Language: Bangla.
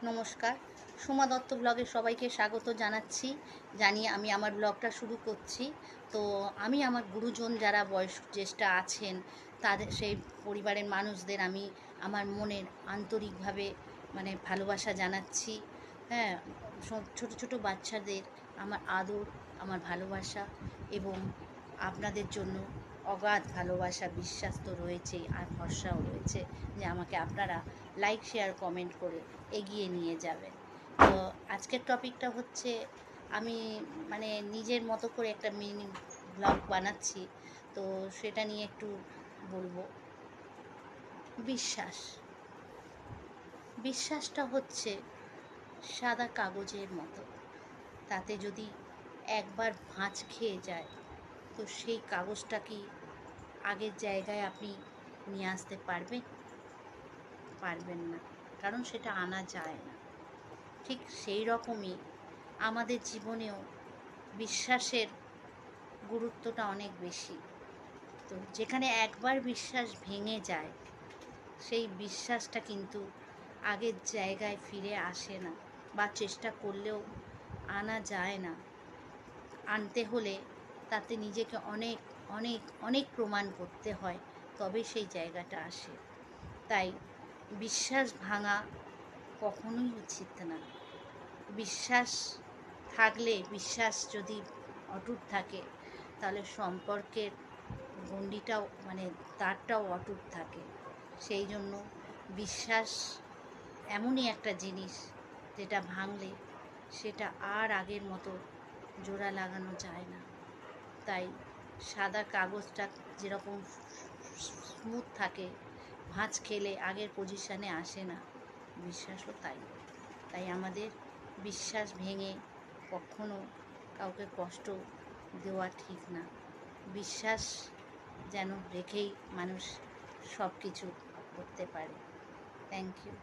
নমস্কার, সোমা দত্ত ব্লগে সবাইকে স্বাগত জানাচ্ছি। জানিয়ে আমি আমার ব্লগটা শুরু করছি। তো আমি আমার গুরুজন যারা বয়োজ্যেষ্ঠ আছেন তাদের সেই পরিবারের মানুষদের আমি আমার মনের আন্তরিকভাবে ভালোবাসা জানাচ্ছি। হ্যাঁ, সব ছোটো ছোটো বাচ্চাদের আমার আদর, আমার ভালোবাসা এবং আপনাদের জন্য অগাধ ভালোবাসা, বিশ্বাস তো রয়েছেই আর ভরসাও রয়েছে যে আমাকে আপনারা লাইক, শেয়ার, কমেন্ট করে এগিয়ে নিয়ে যাবেন। তো আজকের টপিকটা হচ্ছে আমি নিজের মতো করে একটা মিনি ব্লগ বানাচ্ছি, তো সেটা নিয়ে একটু বলবো। বিশ্বাস বিশ্বাসটা হচ্ছে সাদা কাগজের মতো। তাতে যদি একবার ভাঁজ খেয়ে যায় তো সেই কাগজটা কি আগের জায়গায় আপনি নিয়ে আসতে পারবেন? পারবেন না, কারণ সেটা আনা যায় না। ঠিক সেই রকমই আমাদের জীবনেও বিশ্বাসের গুরুত্বটা অনেক বেশি। তো যেখানে একবার বিশ্বাস ভেঙে যায় সেই বিশ্বাসটা কিন্তু আগের জায়গায় ফিরে আসে না, বা চেষ্টা করলেও আনা যায় না। আনতে হলে তাতে নিজেকে অনেক অনেক অনেক প্রমাণ করতে হয়, তবে সেই জায়গাটা আসে। তাই বিশ্বাস ভাঙা কখনোই উচিত না। বিশ্বাস থাকলে, বিশ্বাস যদি অটুট থাকে, তাহলে সম্পর্কের গণ্ডিটাও তারটাও অটুট থাকে। সেই জন্য বিশ্বাস এমনই একটা জিনিস যেটা ভাঙলে সেটা আর আগের মতো জোড়া লাগানো যায় না। তাই সাদা কাগজটা যেরকম স্মুথ থাকে, ভাঁজ খেলে আগের পজিশানে আসে না, বিশ্বাসও তাই। তাই আমাদের বিশ্বাস ভেঙে কখনো কাউকে কষ্ট দেওয়া ঠিক না। বিশ্বাস যেন রেখেই মানুষ সব কিছু করতে পারে। Thank you.